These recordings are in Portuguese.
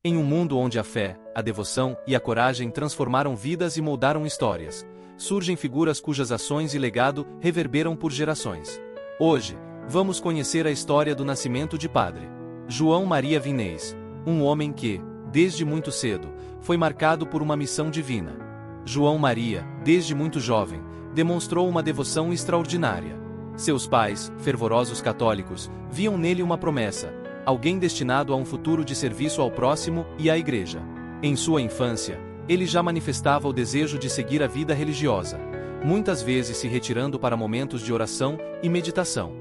Em um mundo onde a fé, a devoção e a coragem transformaram vidas e moldaram histórias, surgem figuras cujas ações e legado reverberam por gerações. Hoje, vamos conhecer a história do nascimento de Padre João Maria Vianney, um homem que, desde muito cedo, foi marcado por uma missão divina. João Maria, desde muito jovem, demonstrou uma devoção extraordinária. Seus pais, fervorosos católicos, viam nele uma promessa, alguém destinado a um futuro de serviço ao próximo e à Igreja. Em sua infância, ele já manifestava o desejo de seguir a vida religiosa, muitas vezes se retirando para momentos de oração e meditação.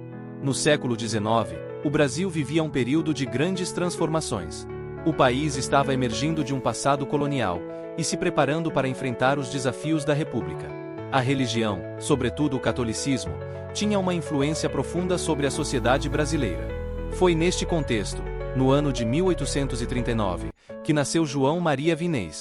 No século XIX, o Brasil vivia um período de grandes transformações. O país estava emergindo de um passado colonial e se preparando para enfrentar os desafios da República. A religião, sobretudo o catolicismo, tinha uma influência profunda sobre a sociedade brasileira. Foi neste contexto, no ano de 1839, que nasceu João Maria Vianney.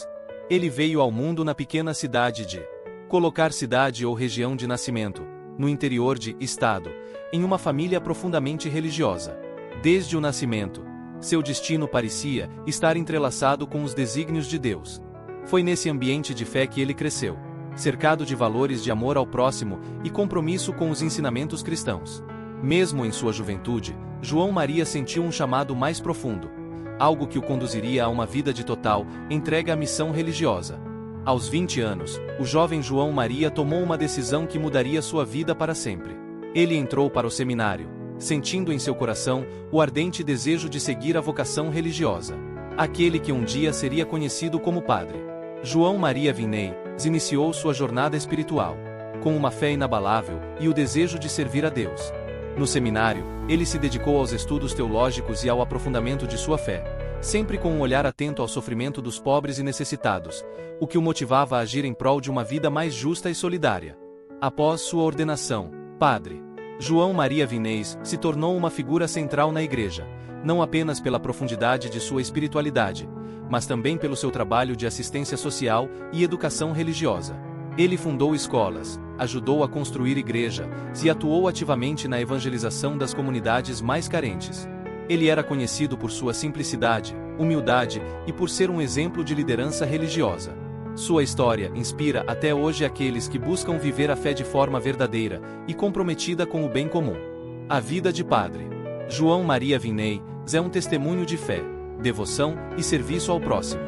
Ele veio ao mundo na pequena cidade de colocar cidade ou região de nascimento, no interior de estado, em uma família profundamente religiosa. Desde o nascimento, seu destino parecia estar entrelaçado com os desígnios de Deus. Foi nesse ambiente de fé que ele cresceu, cercado de valores de amor ao próximo e compromisso com os ensinamentos cristãos. Mesmo em sua juventude, João Maria sentiu um chamado mais profundo, algo que o conduziria a uma vida de total entrega à missão religiosa. Aos 20 anos, o jovem João Maria tomou uma decisão que mudaria sua vida para sempre. Ele entrou para o seminário, sentindo em seu coração o ardente desejo de seguir a vocação religiosa, aquele que um dia seria conhecido como Padre João Maria Vianney. Iniciou sua jornada espiritual, com uma fé inabalável e o desejo de servir a Deus. No seminário, ele se dedicou aos estudos teológicos e ao aprofundamento de sua fé, sempre com um olhar atento ao sofrimento dos pobres e necessitados, o que o motivava a agir em prol de uma vida mais justa e solidária. Após sua ordenação, Padre João Maria Vianney se tornou uma figura central na Igreja, não apenas pela profundidade de sua espiritualidade, mas também pelo seu trabalho de assistência social e educação religiosa. Ele fundou escolas, ajudou a construir igrejas e atuou ativamente na evangelização das comunidades mais carentes. Ele era conhecido por sua simplicidade, humildade e por ser um exemplo de liderança religiosa. Sua história inspira até hoje aqueles que buscam viver a fé de forma verdadeira e comprometida com o bem comum. A vida de Padre João Maria Vianney é um testemunho de fé, devoção e serviço ao próximo.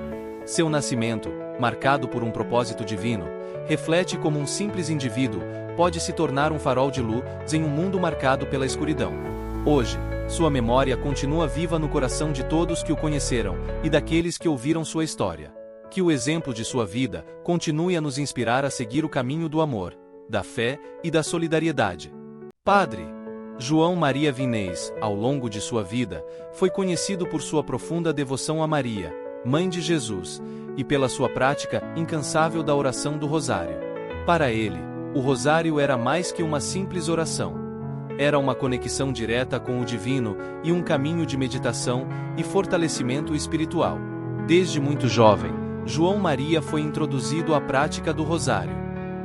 Seu nascimento, marcado por um propósito divino, reflete como um simples indivíduo pode se tornar um farol de luz em um mundo marcado pela escuridão. Hoje, sua memória continua viva no coração de todos que o conheceram e daqueles que ouviram sua história. Que o exemplo de sua vida continue a nos inspirar a seguir o caminho do amor, da fé e da solidariedade. Padre João Maria Vianney, ao longo de sua vida, foi conhecido por sua profunda devoção a Maria, Mãe de Jesus, e pela sua prática incansável da oração do Rosário. Para ele, o Rosário era mais que uma simples oração. Era uma conexão direta com o divino e um caminho de meditação e fortalecimento espiritual. Desde muito jovem, João Maria foi introduzido à prática do Rosário.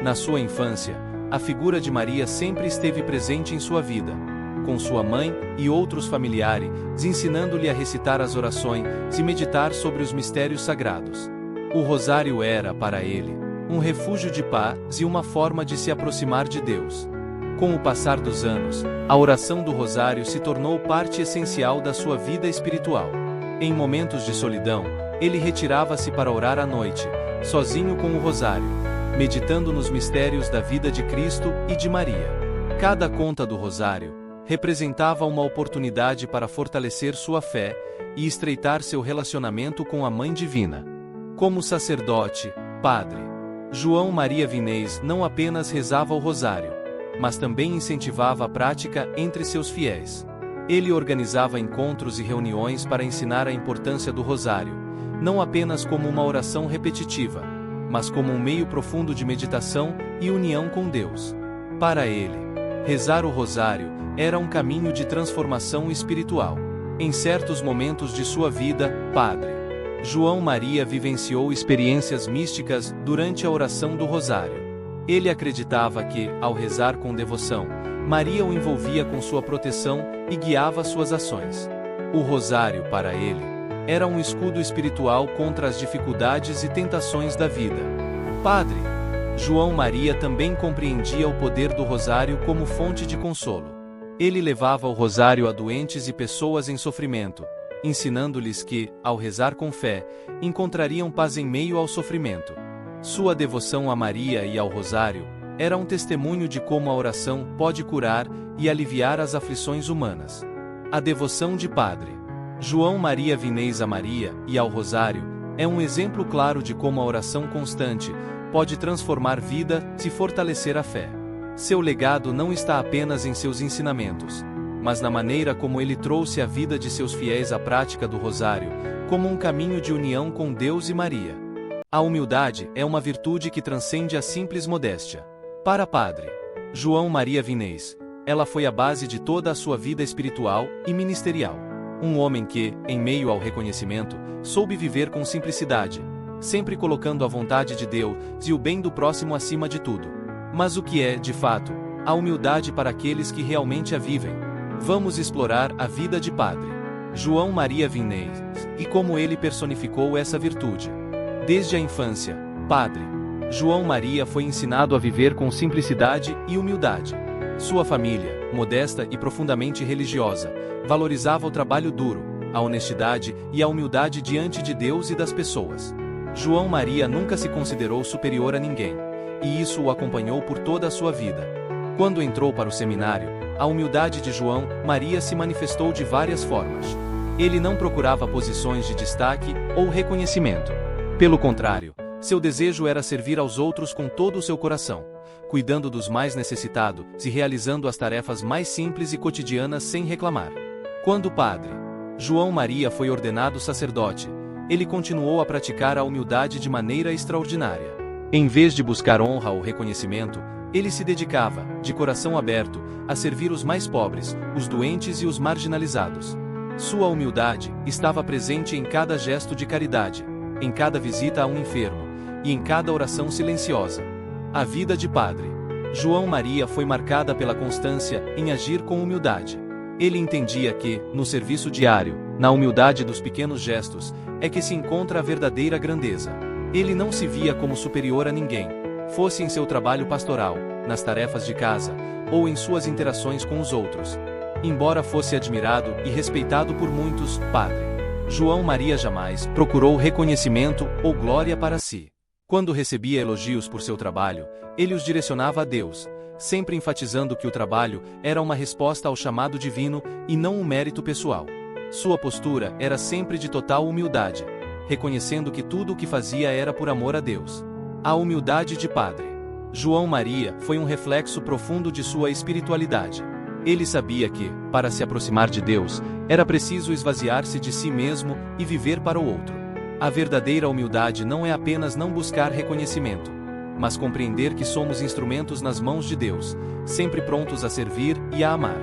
Na sua infância, a figura de Maria sempre esteve presente em sua vida, com sua mãe e outros familiares, ensinando-lhe a recitar as orações e meditar sobre os mistérios sagrados. O Rosário era, para ele, um refúgio de paz e uma forma de se aproximar de Deus. Com o passar dos anos, a oração do Rosário se tornou parte essencial da sua vida espiritual. Em momentos de solidão, ele retirava-se para orar à noite, sozinho com o Rosário, meditando nos mistérios da vida de Cristo e de Maria. Cada conta do Rosário representava uma oportunidade para fortalecer sua fé e estreitar seu relacionamento com a Mãe Divina. Como sacerdote, Padre João Maria Vianney não apenas rezava o Rosário, mas também incentivava a prática entre seus fiéis. Ele organizava encontros e reuniões para ensinar a importância do Rosário, não apenas como uma oração repetitiva, mas como um meio profundo de meditação e união com Deus. Para ele, rezar o Rosário era um caminho de transformação espiritual. Em certos momentos de sua vida, Padre João Maria vivenciou experiências místicas durante a oração do Rosário. Ele acreditava que, ao rezar com devoção, Maria o envolvia com sua proteção e guiava suas ações. O Rosário, para ele, era um escudo espiritual contra as dificuldades e tentações da vida. Padre João Maria também compreendia o poder do rosário como fonte de consolo. Ele levava o rosário a doentes e pessoas em sofrimento, ensinando-lhes que, ao rezar com fé, encontrariam paz em meio ao sofrimento. Sua devoção a Maria e ao rosário era um testemunho de como a oração pode curar e aliviar as aflições humanas. A devoção de Padre João Maria Vinês a Maria e ao rosário é um exemplo claro de como a oração constante pode transformar vida e fortalecer a fé. Seu legado não está apenas em seus ensinamentos, mas na maneira como ele trouxe a vida de seus fiéis à prática do rosário, como um caminho de união com Deus e Maria. A humildade é uma virtude que transcende a simples modéstia. Para Padre João Maria Vinês, ela foi a base de toda a sua vida espiritual e ministerial. Um homem que, em meio ao reconhecimento, soube viver com simplicidade, sempre colocando a vontade de Deus e o bem do próximo acima de tudo. Mas o que é, de fato, a humildade para aqueles que realmente a vivem? Vamos explorar a vida de Padre João Maria Vinês e como ele personificou essa virtude. Desde a infância, Padre João Maria foi ensinado a viver com simplicidade e humildade. Sua família, modesta e profundamente religiosa, valorizava o trabalho duro, a honestidade e a humildade diante de Deus e das pessoas. João Maria nunca se considerou superior a ninguém, e isso o acompanhou por toda a sua vida. Quando entrou para o seminário, a humildade de João Maria se manifestou de várias formas. Ele não procurava posições de destaque ou reconhecimento. Pelo contrário, seu desejo era servir aos outros com todo o seu coração, cuidando dos mais necessitados e realizando as tarefas mais simples e cotidianas sem reclamar. Quando Padre João Maria foi ordenado sacerdote, ele continuou a praticar a humildade de maneira extraordinária. Em vez de buscar honra ou reconhecimento, ele se dedicava, de coração aberto, a servir os mais pobres, os doentes e os marginalizados. Sua humildade estava presente em cada gesto de caridade, em cada visita a um enfermo, e em cada oração silenciosa. A vida de Padre João Maria foi marcada pela constância em agir com humildade. Ele entendia que, no serviço diário, na humildade dos pequenos gestos, é que se encontra a verdadeira grandeza. Ele não se via como superior a ninguém, fosse em seu trabalho pastoral, nas tarefas de casa, ou em suas interações com os outros. Embora fosse admirado e respeitado por muitos, Padre João Maria jamais procurou reconhecimento ou glória para si. Quando recebia elogios por seu trabalho, ele os direcionava a Deus, sempre enfatizando que o trabalho era uma resposta ao chamado divino e não um mérito pessoal. Sua postura era sempre de total humildade, reconhecendo que tudo o que fazia era por amor a Deus. A humildade de Padre João Maria foi um reflexo profundo de sua espiritualidade. Ele sabia que, para se aproximar de Deus, era preciso esvaziar-se de si mesmo e viver para o outro. A verdadeira humildade não é apenas não buscar reconhecimento, mas compreender que somos instrumentos nas mãos de Deus, sempre prontos a servir e a amar.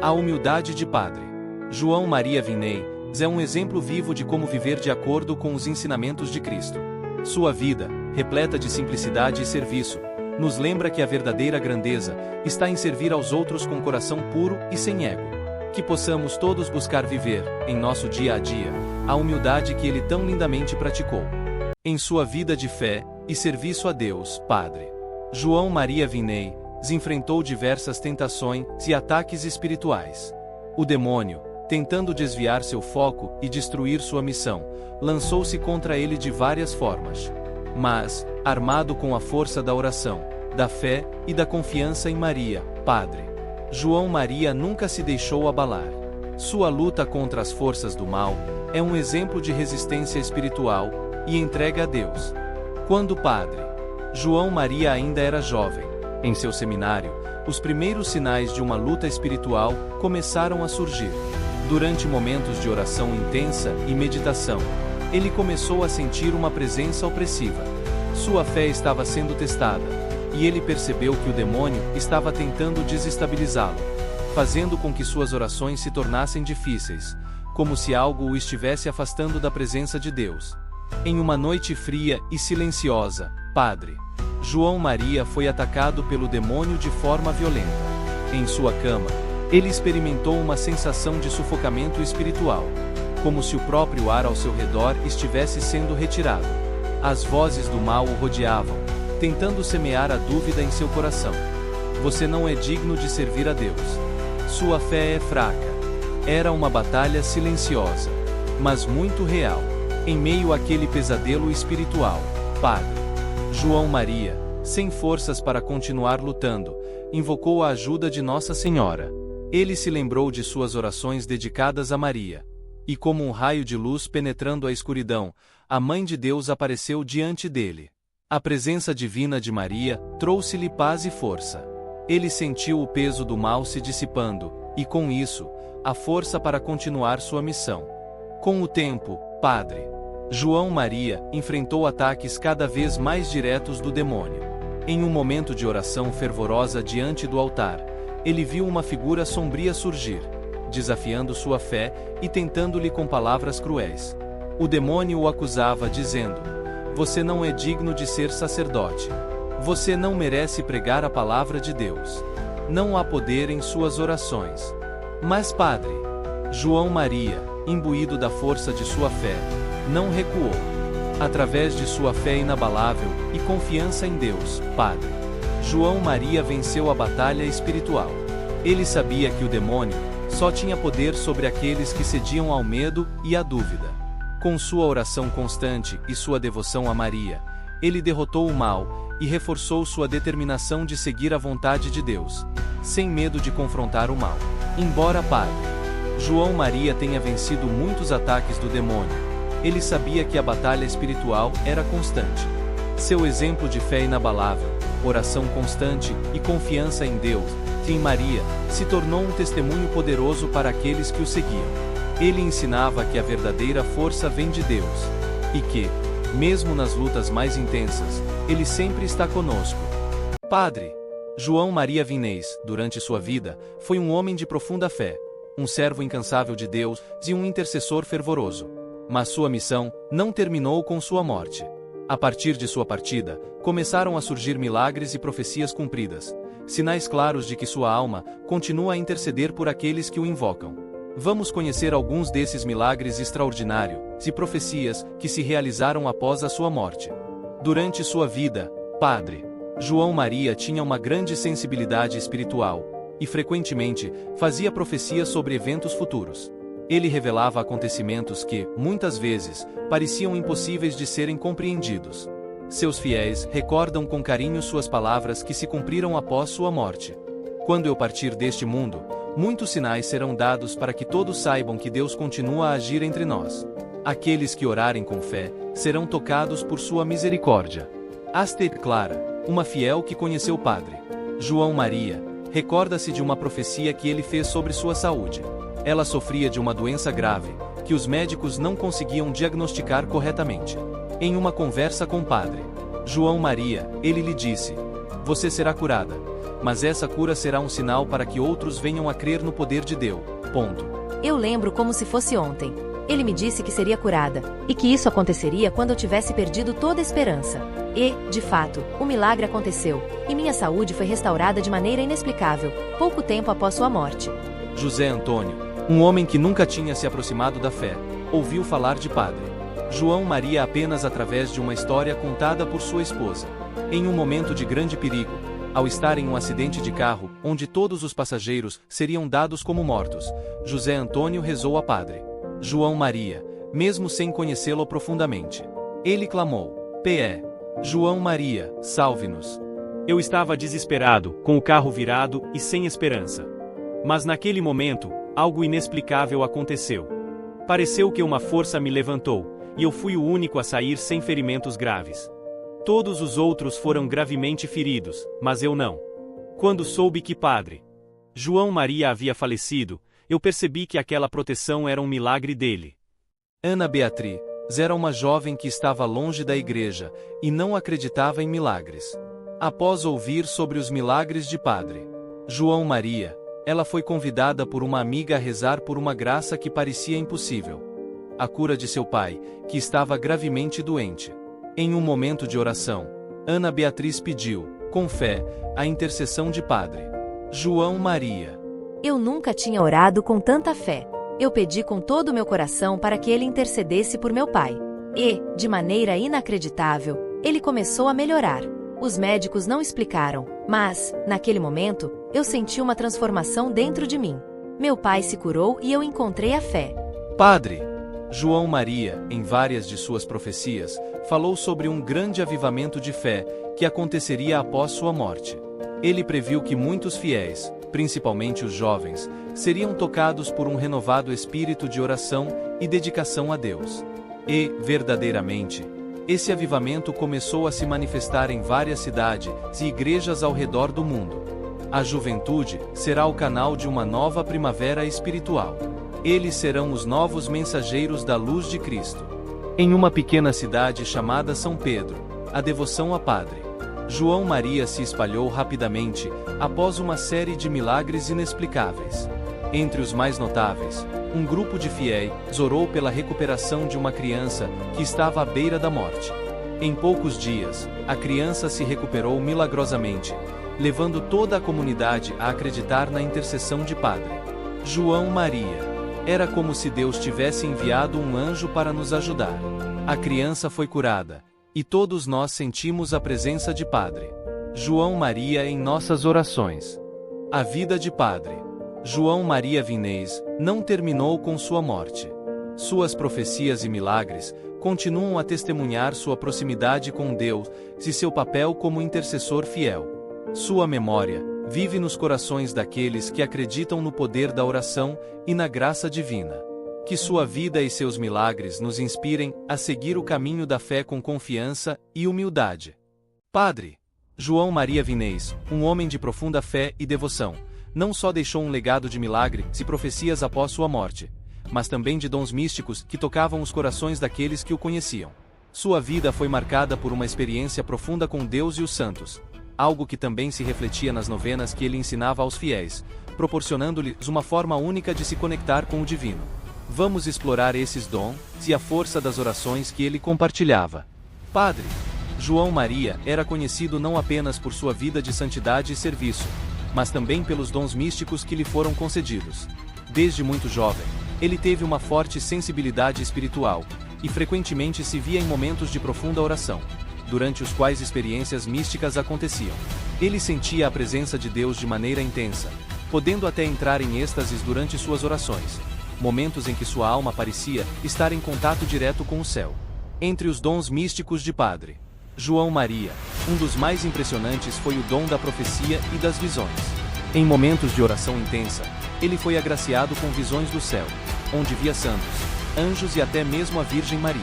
A humildade de Padre João Maria Vinês é um exemplo vivo de como viver de acordo com os ensinamentos de Cristo. Sua vida, repleta de simplicidade e serviço, nos lembra que a verdadeira grandeza está em servir aos outros com coração puro e sem ego. Que possamos todos buscar viver, em nosso dia a dia, a humildade que ele tão lindamente praticou. Em sua vida de fé e serviço a Deus, Padre João Maria Vinês enfrentou diversas tentações e ataques espirituais. O demônio, tentando desviar seu foco e destruir sua missão, lançou-se contra ele de várias formas. Mas, armado com a força da oração, da fé e da confiança em Maria, Padre João Maria nunca se deixou abalar. Sua luta contra as forças do mal é um exemplo de resistência espiritual e entrega a Deus. Quando Padre João Maria ainda era jovem, em seu seminário, os primeiros sinais de uma luta espiritual começaram a surgir. Durante momentos de oração intensa e meditação, ele começou a sentir uma presença opressiva. Sua fé estava sendo testada, e ele percebeu que o demônio estava tentando desestabilizá-lo, fazendo com que suas orações se tornassem difíceis, como se algo o estivesse afastando da presença de Deus. Em uma noite fria e silenciosa, Padre João Maria foi atacado pelo demônio de forma violenta. Em sua cama, ele experimentou uma sensação de sufocamento espiritual. como se o próprio ar ao seu redor estivesse sendo retirado. As vozes do mal o rodeavam, tentando semear a dúvida em seu coração. Você não é digno de servir a Deus. Sua fé é fraca. Era uma batalha silenciosa, mas muito real. Em meio àquele pesadelo espiritual, Padre João Maria, sem forças para continuar lutando, invocou a ajuda de Nossa Senhora. Ele se lembrou de suas orações dedicadas a Maria. E como um raio de luz penetrando a escuridão, a Mãe de Deus apareceu diante dele. A presença divina de Maria trouxe-lhe paz e força. Ele sentiu o peso do mal se dissipando, e com isso, a força para continuar sua missão. Com o tempo, Padre João Maria enfrentou ataques cada vez mais diretos do demônio. Em um momento de oração fervorosa diante do altar, ele viu uma figura sombria surgir, desafiando sua fé e tentando-lhe com palavras cruéis. O demônio o acusava dizendo: "Você não é digno de ser sacerdote. Você não merece pregar a palavra de Deus. Não há poder em suas orações." Mas Padre João Maria, imbuído da força de sua fé, não recuou. Através de sua fé inabalável e confiança em Deus, Padre João Maria venceu a batalha espiritual. Ele sabia que o demônio só tinha poder sobre aqueles que cediam ao medo e à dúvida. Com sua oração constante e sua devoção a Maria, ele derrotou o mal e reforçou sua determinação de seguir a vontade de Deus, sem medo de confrontar o mal. Embora Padre João Maria tenha vencido muitos ataques do demônio, ele sabia que a batalha espiritual era constante. Seu exemplo de fé inabalável, oração constante e confiança em Deus, em Maria, se tornou um testemunho poderoso para aqueles que o seguiam. Ele ensinava que a verdadeira força vem de Deus, e que, mesmo nas lutas mais intensas, Ele sempre está conosco. Padre João Maria Vianney, durante sua vida, foi um homem de profunda fé, um servo incansável de Deus e um intercessor fervoroso. Mas sua missão não terminou com sua morte. A partir de sua partida, começaram a surgir milagres e profecias cumpridas, sinais claros de que sua alma continua a interceder por aqueles que o invocam. Vamos conhecer alguns desses milagres extraordinários e profecias que se realizaram após a sua morte. Durante sua vida, Padre João Maria tinha uma grande sensibilidade espiritual e frequentemente fazia profecias sobre eventos futuros. Ele revelava acontecimentos que, muitas vezes, pareciam impossíveis de serem compreendidos. Seus fiéis recordam com carinho suas palavras que se cumpriram após sua morte. Quando eu partir deste mundo, muitos sinais serão dados para que todos saibam que Deus continua a agir entre nós. Aqueles que orarem com fé serão tocados por sua misericórdia. Aster Clara, uma fiel que conheceu o Padre João Maria, recorda-se de uma profecia que ele fez sobre sua saúde. Ela sofria de uma doença grave, que os médicos não conseguiam diagnosticar corretamente. Em uma conversa com o Padre João Maria, ele lhe disse: "Você será curada, mas essa cura será um sinal para que outros venham a crer no poder de Deus." Eu lembro como se fosse ontem. Ele me disse que seria curada, e que isso aconteceria quando eu tivesse perdido toda a esperança. E, de fato, o milagre aconteceu, e minha saúde foi restaurada de maneira inexplicável, pouco tempo após sua morte. José Antônio, um homem que nunca tinha se aproximado da fé, ouviu falar de Padre João Maria apenas através de uma história contada por sua esposa. Em um momento de grande perigo, ao estar em um acidente de carro, onde todos os passageiros seriam dados como mortos, José Antônio rezou a Padre João Maria, mesmo sem conhecê-lo profundamente. Ele clamou: "P.E. João Maria, salve-nos." Eu estava desesperado, com o carro virado e sem esperança. Mas naquele momento, algo inexplicável aconteceu. Pareceu que uma força me levantou, e eu fui o único a sair sem ferimentos graves. Todos os outros foram gravemente feridos, mas eu não. Quando soube que Padre João Maria havia falecido, eu percebi que aquela proteção era um milagre dele. Ana Beatriz era uma jovem que estava longe da igreja e não acreditava em milagres. Após ouvir sobre os milagres de Padre João Maria, ela foi convidada por uma amiga a rezar por uma graça que parecia impossível: a cura de seu pai, que estava gravemente doente. Em um momento de oração, Ana Beatriz pediu, com fé, a intercessão de Padre João Maria. Eu nunca tinha orado com tanta fé. Eu pedi com todo o meu coração para que ele intercedesse por meu pai. E, de maneira inacreditável, ele começou a melhorar. Os médicos não explicaram, mas, naquele momento, eu senti uma transformação dentro de mim. Meu pai se curou e eu encontrei a fé. Padre João Maria, em várias de suas profecias, falou sobre um grande avivamento de fé que aconteceria após sua morte. Ele previu que muitos fiéis, principalmente os jovens, seriam tocados por um renovado espírito de oração e dedicação a Deus. E, verdadeiramente, esse avivamento começou a se manifestar em várias cidades e igrejas ao redor do mundo. A juventude será o canal de uma nova primavera espiritual. Eles serão os novos mensageiros da luz de Cristo. Em uma pequena cidade chamada São Pedro, a devoção a Padre João Maria se espalhou rapidamente após uma série de milagres inexplicáveis. Entre os mais notáveis, um grupo de fiéis orou pela recuperação de uma criança que estava à beira da morte. Em poucos dias, a criança se recuperou milagrosamente, levando toda a comunidade a acreditar na intercessão de Padre João Maria. Era como se Deus tivesse enviado um anjo para nos ajudar. A criança foi curada, e todos nós sentimos a presença de Padre João Maria em nossas orações. A vida de Padre João Maria Vianney não terminou com sua morte. Suas profecias e milagres continuam a testemunhar sua proximidade com Deus e seu papel como intercessor fiel. Sua memória vive nos corações daqueles que acreditam no poder da oração e na graça divina. Que sua vida e seus milagres nos inspirem a seguir o caminho da fé com confiança e humildade. Padre João Maria Vianney, um homem de profunda fé e devoção, não só deixou um legado de milagres e profecias após sua morte, mas também de dons místicos que tocavam os corações daqueles que o conheciam. Sua vida foi marcada por uma experiência profunda com Deus e os santos, algo que também se refletia nas novenas que ele ensinava aos fiéis, proporcionando-lhes uma forma única de se conectar com o divino. Vamos explorar esses dons e a força das orações que ele compartilhava. Padre João Maria era conhecido não apenas por sua vida de santidade e serviço, mas também pelos dons místicos que lhe foram concedidos. Desde muito jovem, ele teve uma forte sensibilidade espiritual, e frequentemente se via em momentos de profunda oração, durante os quais experiências místicas aconteciam. Ele sentia a presença de Deus de maneira intensa, podendo até entrar em êxtases durante suas orações, momentos em que sua alma parecia estar em contato direto com o céu. Entre os dons místicos de Padre João Maria, um dos mais impressionantes foi o dom da profecia e das visões. Em momentos de oração intensa, ele foi agraciado com visões do céu, onde via santos, anjos e até mesmo a Virgem Maria.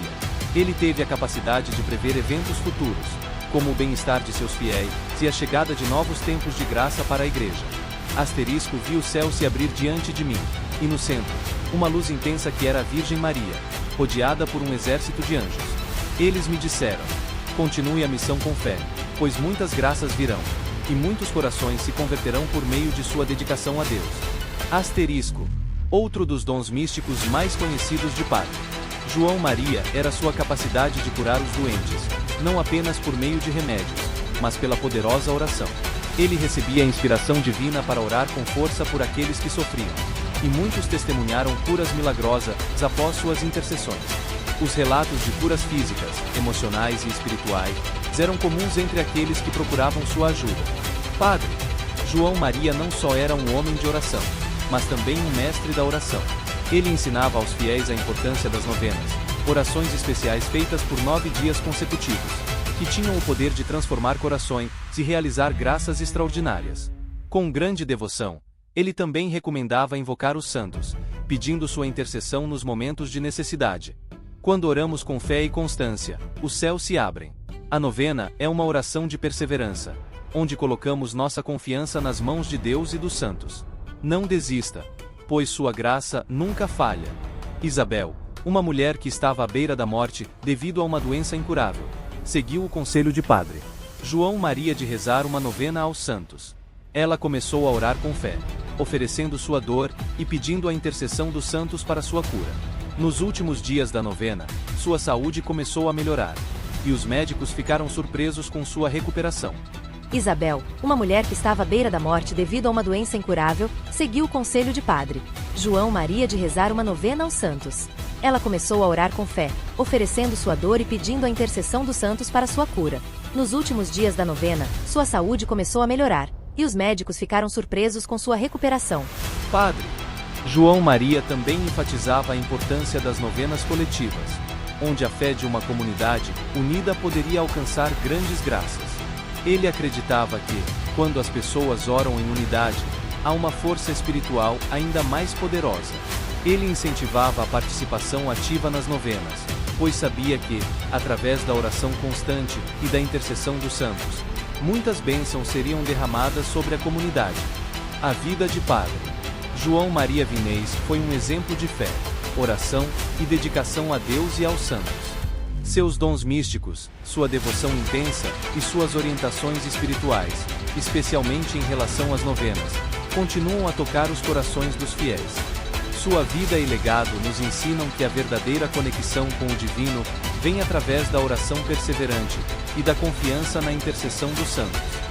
Ele teve a capacidade de prever eventos futuros, como o bem-estar de seus fiéis e a chegada de novos tempos de graça para a igreja. Asterisco viu o céu se abrir diante de mim, e no centro, uma luz intensa que era a Virgem Maria, rodeada por um exército de anjos. Eles me disseram: continue a missão com fé, pois muitas graças virão, e muitos corações se converterão por meio de sua dedicação a Deus. Asterisco. Outro dos dons místicos mais conhecidos de Padre João Maria era sua capacidade de curar os doentes, não apenas por meio de remédios, mas pela poderosa oração. Ele recebia a inspiração divina para orar com força por aqueles que sofriam, e muitos testemunharam curas milagrosas após suas intercessões. Os relatos de curas físicas, emocionais e espirituais eram comuns entre aqueles que procuravam sua ajuda. Padre João Maria não só era um homem de oração, mas também um mestre da oração. Ele ensinava aos fiéis a importância das novenas, orações especiais feitas por 9 dias consecutivos, que tinham o poder de transformar corações e realizar graças extraordinárias. Com grande devoção, ele também recomendava invocar os santos, pedindo sua intercessão nos momentos de necessidade. Quando oramos com fé e constância, os céus se abrem. A novena é uma oração de perseverança, onde colocamos nossa confiança nas mãos de Deus e dos santos. Não desista, pois sua graça nunca falha. Isabel, uma mulher que estava à beira da morte devido a uma doença incurável, seguiu o conselho de Padre João Maria de rezar uma novena aos santos. Ela começou a orar com fé, oferecendo sua dor e pedindo a intercessão dos santos para sua cura. Nos últimos dias da novena, sua saúde começou a melhorar, e os médicos ficaram surpresos com sua recuperação. Isabel, uma mulher que estava à beira da morte devido a uma doença incurável, seguiu o conselho de Padre João Maria de rezar uma novena aos santos. Ela começou a orar com fé, oferecendo sua dor e pedindo a intercessão dos santos para sua cura. Nos últimos dias da novena, sua saúde começou a melhorar, e os médicos ficaram surpresos com sua recuperação. Padre João Maria também enfatizava a importância das novenas coletivas, onde a fé de uma comunidade unida poderia alcançar grandes graças. Ele acreditava que, quando as pessoas oram em unidade, há uma força espiritual ainda mais poderosa. Ele incentivava a participação ativa nas novenas, pois sabia que, através da oração constante e da intercessão dos santos, muitas bênçãos seriam derramadas sobre a comunidade. A vida de Padre João Maria Vinês foi um exemplo de fé, oração e dedicação a Deus e aos santos. Seus dons místicos, sua devoção intensa e suas orientações espirituais, especialmente em relação às novenas, continuam a tocar os corações dos fiéis. Sua vida e legado nos ensinam que a verdadeira conexão com o divino vem através da oração perseverante e da confiança na intercessão dos santos.